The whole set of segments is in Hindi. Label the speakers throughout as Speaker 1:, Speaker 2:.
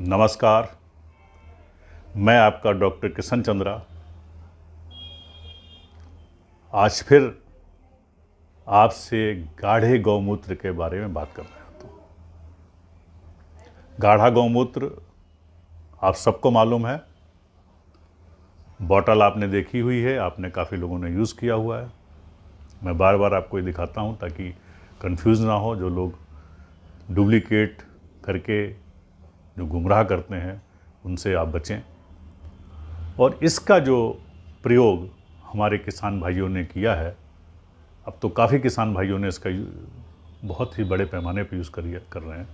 Speaker 1: नमस्कार। मैं आपका डॉक्टर किशन चंद्रा आज फिर आपसे गाढ़े गौमूत्र के बारे में बात कर रहा हूँ। गाढ़ा गौमूत्र आप सबको मालूम है, बॉटल आपने देखी हुई है, आपने काफ़ी लोगों ने यूज़ किया हुआ है। मैं बार बार आपको ये दिखाता हूँ ताकि कंफ्यूज ना हो। जो लोग डुप्लीकेट करके जो गुमराह करते हैं उनसे आप बचें। और इसका जो प्रयोग हमारे किसान भाइयों ने किया है, अब तो काफ़ी किसान भाइयों ने इसका बहुत ही बड़े पैमाने पर यूज़ कर रहे हैं।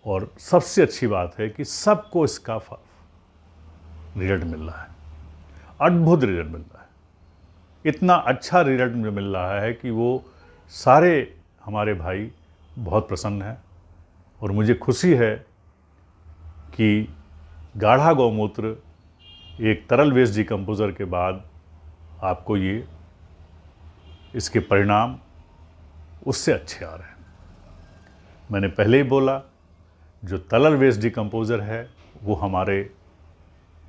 Speaker 1: और सबसे अच्छी बात है कि सबको इसका रिजल्ट मिल रहा है, अद्भुत रिजल्ट मिल रहा है। इतना अच्छा रिजल्ट मिल रहा है कि वो सारे हमारे भाई बहुत प्रसन्न हैं। और मुझे खुशी है कि गाढ़ा गौमूत्र एक तरल वेस्ट डिकम्पोज़र के बाद आपको ये इसके परिणाम उससे अच्छे आ रहे हैं। मैंने पहले ही बोला, जो तरल वेस्ट डिकम्पोज़र है वो हमारे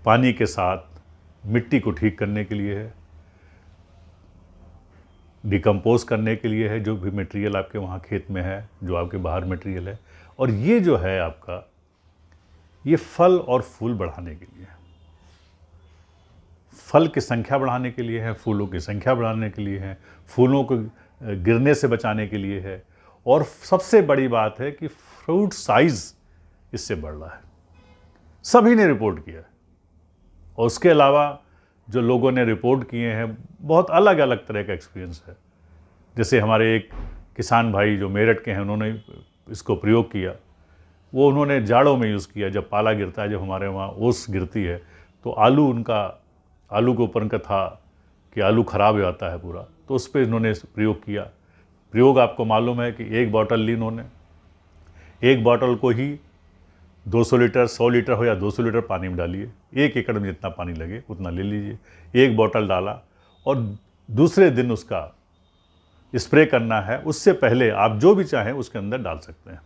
Speaker 1: पानी के साथ मिट्टी को ठीक करने के लिए है, डिकम्पोज करने के लिए है, जो भी मटेरियल आपके वहाँ खेत में है, जो आपके बाहर मटेरियल है। और ये जो है आपका, ये फल और फूल बढ़ाने के लिए है। फल की संख्या बढ़ाने के लिए है, फूलों की संख्या बढ़ाने के लिए है, फूलों को गिरने से बचाने के लिए है। और सबसे बड़ी बात है कि फ्रूट साइज़ इससे बढ़ रहा है। सभी ने रिपोर्ट किया है। और उसके अलावा जो लोगों ने रिपोर्ट किए हैं, बहुत अलग अलग तरह का एक्सपीरियंस है। जैसे हमारे एक किसान भाई जो मेरठ के हैं, उन्होंने इसको प्रयोग किया। वो उन्होंने जाड़ों में यूज़ किया, जब पाला गिरता है, जब हमारे वहाँ ओस गिरती है, तो आलू के ऊपर उनका था कि आलू ख़राब हो जाता है पूरा, तो उस पर इन्होंने प्रयोग किया। प्रयोग आपको मालूम है कि एक बॉटल ली इन्होंने, एक बॉटल को ही 200 लीटर, 100 लीटर हो या 200 लीटर पानी में डालिए। 1 एकड़ में जितना पानी लगे उतना ले लीजिए। एक बॉटल डाला और दूसरे दिन उसका स्प्रे करना है। उससे पहले आप जो भी चाहें उसके अंदर डाल सकते हैं।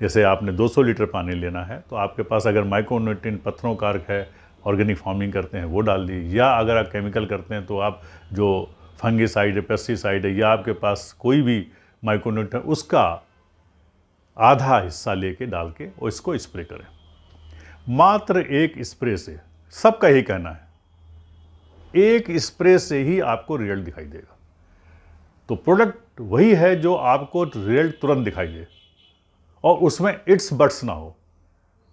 Speaker 1: जैसे आपने 200 लीटर पानी लेना है, तो आपके पास अगर माइक्रोन्यूट्रिएंट पत्थरों का अर्क है, ऑर्गेनिक फार्मिंग करते हैं, वो डाल दीजिए। या अगर आप केमिकल करते हैं तो आप जो फंगीसाइड है, पेस्टिसाइड है, या आपके पास कोई भी माइक्रोन्यूट्रिएंट, उसका आधा हिस्सा लेके डाल के और इसको स्प्रे करें। मात्र एक स्प्रे से, सबका ही कहना है, एक स्प्रे से ही आपको रिजल्ट दिखाई देगा। तो प्रोडक्ट वही है जो आपको रिजल्ट तुरंत दिखाई दे, और उसमें इट्स बट्स ना हो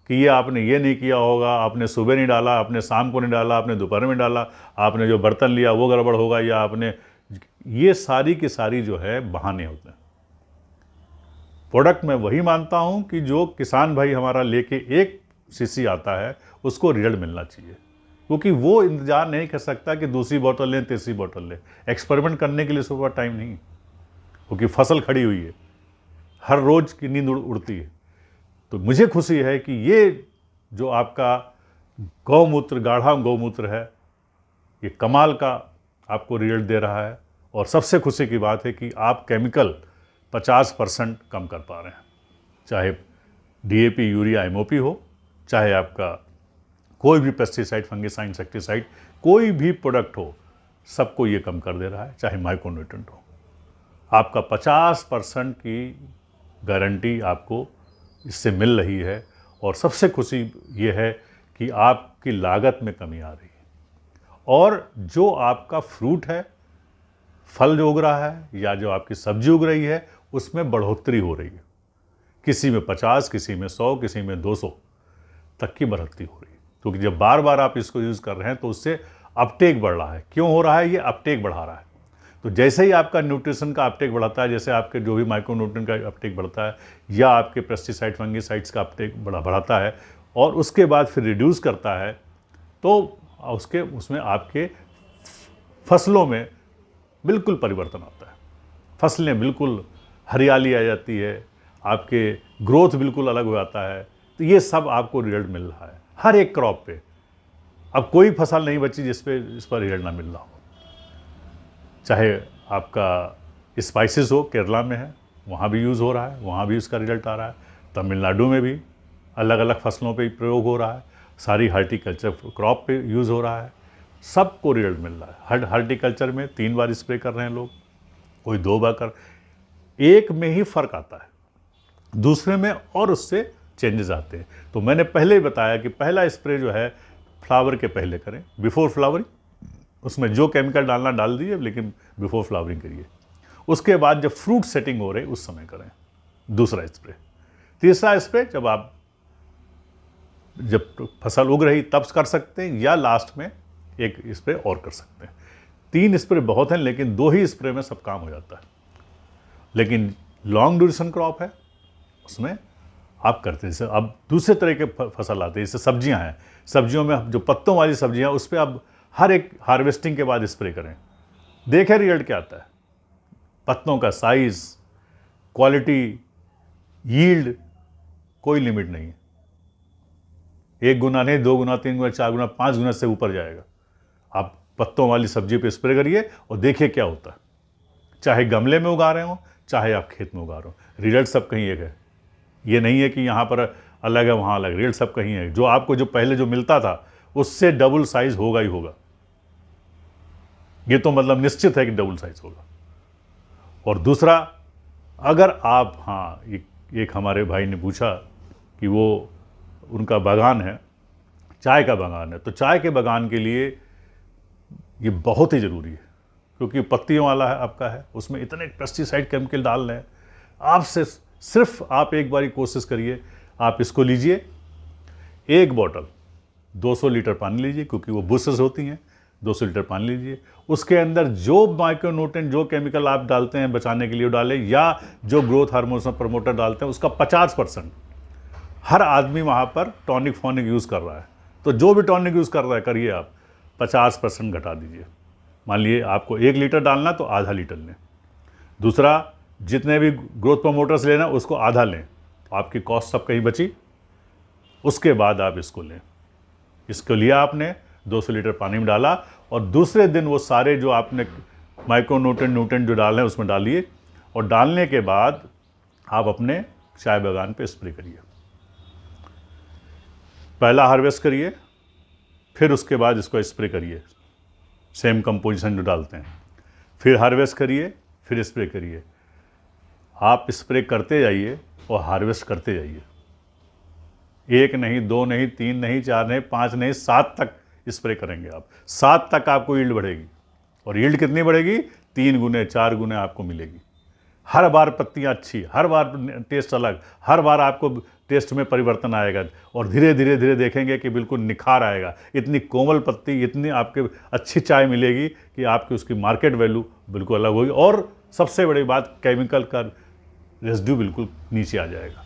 Speaker 1: कि ये आपने ये नहीं किया होगा, आपने सुबह नहीं डाला, आपने शाम को नहीं डाला, आपने दोपहर में डाला, आपने जो बर्तन लिया वो गड़बड़ होगा, या आपने, ये सारी की सारी जो है बहाने होते हैं। प्रोडक्ट मैं वही मानता हूं कि जो किसान भाई हमारा लेके एक शीशी आता है, उसको रिजल्ट मिलना चाहिए। क्योंकि वो इंतजार नहीं कर सकता कि दूसरी बोतल लें, तीसरी बोतल लें। एक्सपेरिमेंट करने के लिए सुबह टाइम नहीं, क्योंकि फसल खड़ी हुई है, हर रोज की नींद उड़ती है। तो मुझे खुशी है कि ये जो आपका गौमूत्र, गाढ़ा गौमूत्र है, ये कमाल का आपको रिजल्ट दे रहा है। और सबसे खुशी की बात है कि आप केमिकल 50% कम कर पा रहे हैं। चाहे DAP, यूरिया, MOP हो, चाहे आपका कोई भी पेस्टिसाइड, फंगिसाइड, इंसेक्टिसाइड, कोई भी प्रोडक्ट हो, सबको ये कम कर दे रहा है। चाहे माइक्रोन्यूट्रिएंट हो, आपका 50% की गारंटी आपको इससे मिल रही है। और सबसे खुशी ये है कि आपकी लागत में कमी आ रही है, और जो आपका फ्रूट है, फल जो उग रहा है, या जो आपकी सब्जी उग रही है, उसमें बढ़ोतरी हो रही है। किसी में 50, किसी में 100, किसी में 200 तक की बढ़ोतरी हो रही है। क्योंकि जब बार बार आप इसको यूज़ कर रहे हैं तो उससे अपटेक बढ़ रहा है। क्यों हो रहा है? ये अपटेक बढ़ा रहा है। तो जैसे ही आपका न्यूट्रिशन का अपटेक बढ़ाता है, जैसे आपके जो भी माइक्रोन्यूट्रिएंट का अपटेक बढ़ता है, या आपके पेस्टिसाइड, फंगिसाइड्स का अपटेक बढ़ाता है, और उसके बाद फिर रिड्यूस करता है, तो उसमें आपके फसलों में बिल्कुल परिवर्तन आता है। फसलें बिल्कुल हरियाली आ जाती है, आपके ग्रोथ बिल्कुल अलग हो जाता है। तो ये सब आपको रिजल्ट मिल रहा है हर एक क्रॉप पे। अब कोई फसल नहीं बची इस पर रिजल्ट ना मिल रहा हो। चाहे आपका स्पाइसेस हो, केरला में है, वहाँ भी यूज़ हो रहा है, वहाँ भी उसका रिजल्ट आ रहा है, तमिलनाडु में भी, अलग अलग फसलों पे प्रयोग हो रहा है, सारी हार्टिकल्चर क्रॉप पे यूज़ हो रहा है, सबको रिजल्ट मिल रहा है। हार्टिकल्चर में 3 बार स्प्रे कर रहे हैं लोग, कोई 2 बार कर, एक में ही फ़र्क आता है, दूसरे में और उससे चेंजेस आते हैं। तो मैंने पहले ही बताया कि पहला स्प्रे जो है फ्लावर के पहले करें, बिफोर फ्लावरिंग, उसमें जो केमिकल डालना डाल दीजिए, लेकिन बिफोर फ्लावरिंग करिए। उसके बाद जब फ्रूट सेटिंग हो रही उस समय करें दूसरा स्प्रे। तीसरा स्प्रे जब फसल उग रही तब कर सकते हैं, या लास्ट में एक स्प्रे और कर सकते हैं। 3 स्प्रे बहुत हैं, लेकिन 2 ही स्प्रे में सब काम हो जाता है। लेकिन लॉन्ग ड्यूरेशन क्रॉप है, उसमें आप करते हैं। अब दूसरे तरह के फसल आते हैं, जैसे सब्जियां हैं, सब्जियों में जो पत्तों वाली सब्जियां, उस पर आप हर एक हार्वेस्टिंग के बाद स्प्रे करें, देखें रिजल्ट क्या आता है। पत्तों का साइज, क्वालिटी, यील्ड, कोई लिमिट नहीं है। 1 गुना नहीं, 2 गुना, 3 गुना, 4 गुना, 5 गुना से ऊपर जाएगा। आप पत्तों वाली सब्जी पे स्प्रे करिए और देखिए क्या होता है। चाहे गमले में उगा रहे हो, चाहे आप खेत में उगा रहे हो, रिजल्ट सब कहीं एक है। ये नहीं है कि यहाँ पर अलग है वहाँ अलग, रिजल्ट सब कहीं है। जो आपको जो पहले जो मिलता था उससे डबल साइज होगा ही होगा, ये तो मतलब निश्चित है कि डबल साइज होगा। और दूसरा, अगर आप, हाँ, एक हमारे भाई ने पूछा कि वो उनका बागान है, चाय का बागान है, तो चाय के बागान के लिए ये बहुत ही ज़रूरी है, क्योंकि पत्तियों वाला है आपका है, उसमें इतने पेस्टिसाइड केमिकल डाल रहे हैं। आपसे सिर्फ आप एक बारी कोशिश करिए, आप इसको लीजिए, एक बॉटल 200 लीटर पानी लीजिए, क्योंकि वो बुशेस होती हैं, 200 लीटर पानी लीजिए, उसके अंदर जो माइक्रोन्यूट्रिएंट, जो केमिकल आप डालते हैं बचाने के लिए डालें, या जो ग्रोथ हार्मोन्स में प्रमोटर डालते हैं उसका 50%। हर आदमी वहाँ पर टॉनिक फॉनिक यूज़ कर रहा है, तो जो भी टॉनिक यूज़ कर रहा है करिए, आप 50% घटा दीजिए। मान लिए आपको 1 लीटर डालना तो आधा लीटर लें। दूसरा, जितने भी ग्रोथ प्रमोटर्स लेना उसको आधा लें, आपकी कॉस्ट सब कहीं बची। उसके बाद आप इसको लें, इसको लिया आपने, 200 लीटर पानी में डाला, और दूसरे दिन वो सारे जो आपने न्यूट्रिएंट जो डाले हैं उसमें डालिए, और डालने के बाद आप अपने चाय बागान पे स्प्रे करिए। पहला हार्वेस्ट करिए, फिर उसके बाद इसको स्प्रे करिए, सेम कंपोजिशन जो डालते हैं, फिर हार्वेस्ट करिए, फिर स्प्रे करिए। आप स्प्रे करते जाइए और हार्वेस्ट करते जाइए, 1 नहीं, 2 नहीं, 3 नहीं, 4 नहीं, 5 नहीं, 7 तक स्प्रे करेंगे आप। 7 तक आपको यील्ड बढ़ेगी, और यील्ड कितनी बढ़ेगी? 3 गुने 4 गुने आपको मिलेगी। हर बार पत्तियां अच्छी, हर बार टेस्ट अलग, हर बार आपको टेस्ट में परिवर्तन आएगा, और धीरे धीरे धीरे देखेंगे कि बिल्कुल निखार आएगा। इतनी कोमल पत्ती, इतनी आपके अच्छी चाय मिलेगी कि आपकी उसकी मार्केट वैल्यू बिल्कुल अलग होगी। और सबसे बड़ी बात, केमिकल का रेसिड्यू बिल्कुल नीचे आ जाएगा।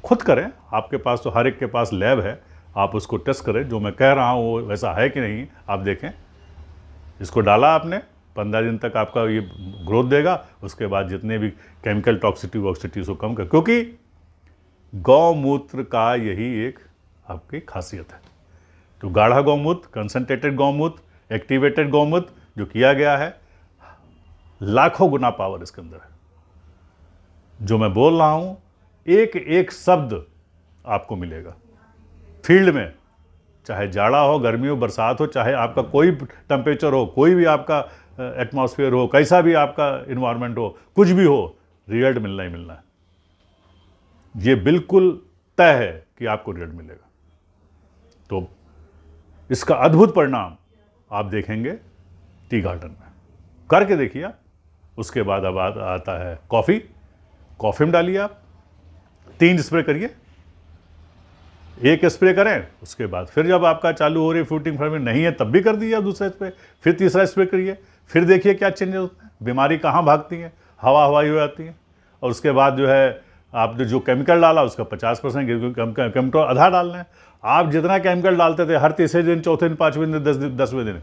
Speaker 1: खुद करें, आपके पास तो हर एक के पास लैब है, आप उसको टेस्ट करें, जो मैं कह रहा हूँ वो वैसा है कि नहीं आप देखें। इसको डाला आपने, 15 दिन तक आपका ये ग्रोथ देगा, उसके बाद जितने भी केमिकल टॉक्सिटी उसको कम कर, क्योंकि गौमूत्र का यही एक आपकी खासियत है। तो गाढ़ा गौमूत्र, कंसंट्रेटेड गौमूत्र, एक्टिवेटेड गौमूत्र जो किया गया है, लाखों गुना पावर इसके अंदर है। जो मैं बोल रहा हूं, एक एक शब्द आपको मिलेगा फील्ड में, चाहे जाड़ा हो, गर्मी हो, बरसात हो, चाहे आपका कोई टेम्परेचर हो, कोई भी आपका एटमॉस्फेयर हो, कैसा भी आपका इन्वायरमेंट हो, कुछ भी हो, रिजल्ट मिलना ही मिलना है। ये बिल्कुल तय है कि आपको रिजल्ट मिलेगा। तो इसका अद्भुत परिणाम आप देखेंगे टी गार्डन में, करके देखिए आप। उसके बाद अब आता है कॉफ़ी में डालिए आप, 3 स्प्रे करिए, 1 स्प्रे करें, उसके बाद फिर जब आपका चालू हो रही फ्रूटिंग फार्मिंग नहीं है तब भी कर दीजिए आप दूसरा स्प्रे, फिर तीसरा स्प्रे करिए, फिर देखिए क्या चेंजेस होते हैं, बीमारी कहाँ भागती है, हवाई हो जाती है। और उसके बाद जो है आपने जो केमिकल डाला उसका 50% केमिकल आधा डालना है। आप जितना केमिकल डालते थे हर तीसरे दिन, चौथे दिन, 5वें दिन, 10वें दिन,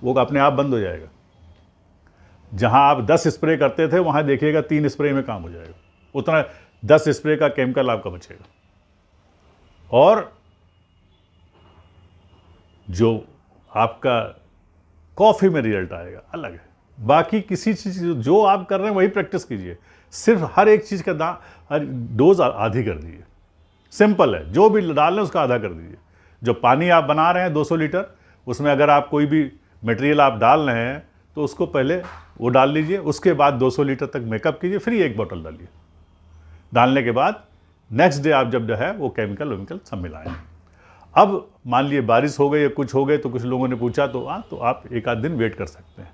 Speaker 1: वो अपने आप बंद हो जाएगा। जहाँ आप 10 स्प्रे करते थे वहाँ देखिएगा 3 स्प्रे में काम हो जाएगा, उतना 10 स्प्रे का केमिकल आपका बचेगा। और जो आपका कॉफ़ी में रिजल्ट आएगा अलग है। बाकी किसी चीज़ जो आप कर रहे हैं वही प्रैक्टिस कीजिए, सिर्फ हर एक चीज़ का डोज आधी कर दीजिए। सिंपल है, जो भी डाल लें उसका आधा कर दीजिए। जो पानी आप बना रहे हैं 200 लीटर, उसमें अगर आप कोई भी मटेरियल आप डाल रहे हैं तो उसको पहले वो डाल लीजिए, उसके बाद 200 लीटर तक मेकअप कीजिए, फिर एक बोतल डालिए। डालने के बाद नेक्स्ट डे आप जब जो है वो केमिकल सब मिलाएं। अब मान लिए बारिश हो गई या कुछ हो गए तो कुछ लोगों ने पूछा तो तो आप एक आध दिन वेट कर सकते हैं,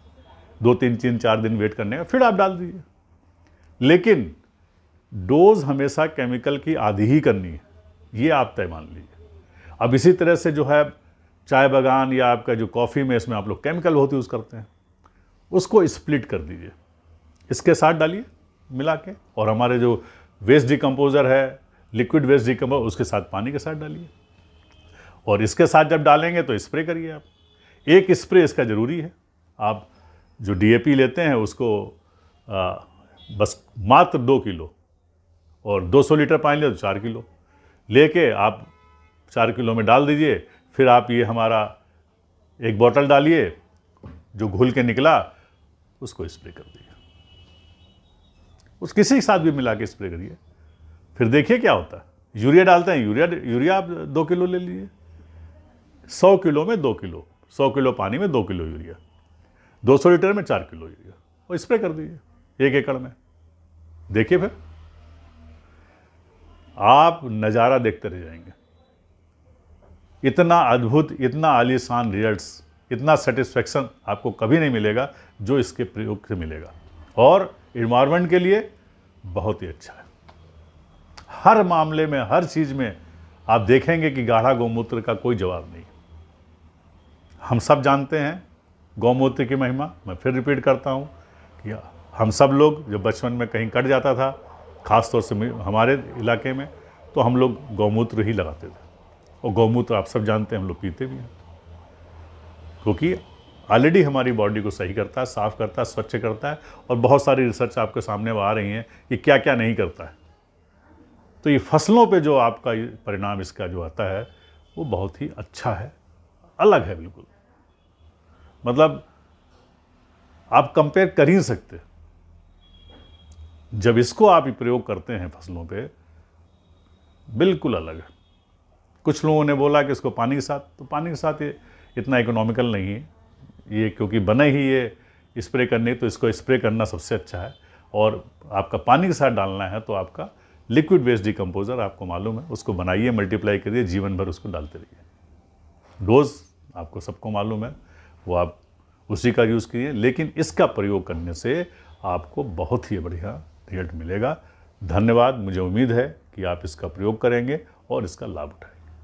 Speaker 1: 2-3-4 दिन वेट करने का, फिर आप डाल दीजिए। लेकिन डोज हमेशा केमिकल की आधी ही करनी है, ये आप तय मान लीजिए। अब इसी तरह से जो है चाय बागान या आपका जो कॉफ़ी में, इसमें आप लोग केमिकल बहुत यूज़ करते हैं, उसको स्प्लिट कर दीजिए, इसके साथ डालिए मिला के, और हमारे जो वेस्ट डिकम्पोज़र है, लिक्विड वेस्ट डिकम्पोजर, उसके साथ पानी के साथ डालिए, और इसके साथ जब डालेंगे तो स्प्रे करिए। आप एक स्प्रे इसका ज़रूरी है। आप जो DAP लेते हैं उसको बस मात्र 2 किलो, और 200 लीटर पानी ले तो 4 किलो लेके आप 4 किलो में डाल दीजिए। फिर आप ये हमारा एक बोतल डालिए, जो घुल के निकला उसको स्प्रे कर दीजिए, उस किसी के साथ भी मिला के स्प्रे करिए, फिर देखिए क्या होता है। यूरिया डालते हैं, यूरिया आप 2 किलो ले लीजिए, 100 किलो में 2 किलो, 100 किलो पानी में 2 किलो यूरिया, 200 लीटर में 4 किलो यूरिया, और स्प्रे कर दीजिए 1 एकड़ में। देखिए फिर आप नज़ारा देखते रह जाएंगे। इतना अद्भुत, इतना आलीशान रिजल्ट्स, इतना सेटिस्फेक्शन आपको कभी नहीं मिलेगा जो इसके प्रयोग से मिलेगा, और इन्वायरमेंट के लिए बहुत ही अच्छा है। हर मामले में, हर चीज़ में आप देखेंगे कि गाढ़ा गौमूत्र का कोई जवाब नहीं। हम सब जानते हैं गौमूत्र की महिमा। मैं फिर रिपीट करता हूँ कि हम सब लोग जब बचपन में कहीं कट जाता था, ख़ास तौर से हमारे इलाके में, तो हम लोग गौमूत्र ही लगाते थे, और गौमूत्र आप सब जानते हैं हम लोग पीते भी हैं, क्योंकि ऑलरेडी हमारी बॉडी को सही करता है, साफ़ करता है, स्वच्छ करता है, और बहुत सारी रिसर्च आपके सामने आ रही हैं कि क्या क्या नहीं करता है। तो ये फसलों पे जो आपका परिणाम इसका जो आता है वो बहुत ही अच्छा है, अलग है बिल्कुल। मतलब आप कंपेयर कर ही नहीं सकते। जब इसको आप प्रयोग करते हैं फसलों पे, बिल्कुल अलग है। कुछ लोगों ने बोला कि इसको पानी के साथ, तो पानी के साथ ये इतना इकोनॉमिकल नहीं है ये, क्योंकि बने ही ये स्प्रे करने, तो इसको स्प्रे करना सबसे अच्छा है। और आपका पानी के साथ डालना है तो आपका लिक्विड वेस्ट डिकम्पोजर आपको मालूम है, उसको बनाइए, मल्टीप्लाई करिए, जीवन भर उसको डालते रहिए। डोज आपको सबको मालूम है, वो आप उसी का यूज़ कीजिए, लेकिन इसका प्रयोग करने से आपको बहुत ही बढ़िया रिजल्ट मिलेगा। धन्यवाद। मुझे उम्मीद है कि आप इसका प्रयोग करेंगे और इसका लाभ उठाएंगे।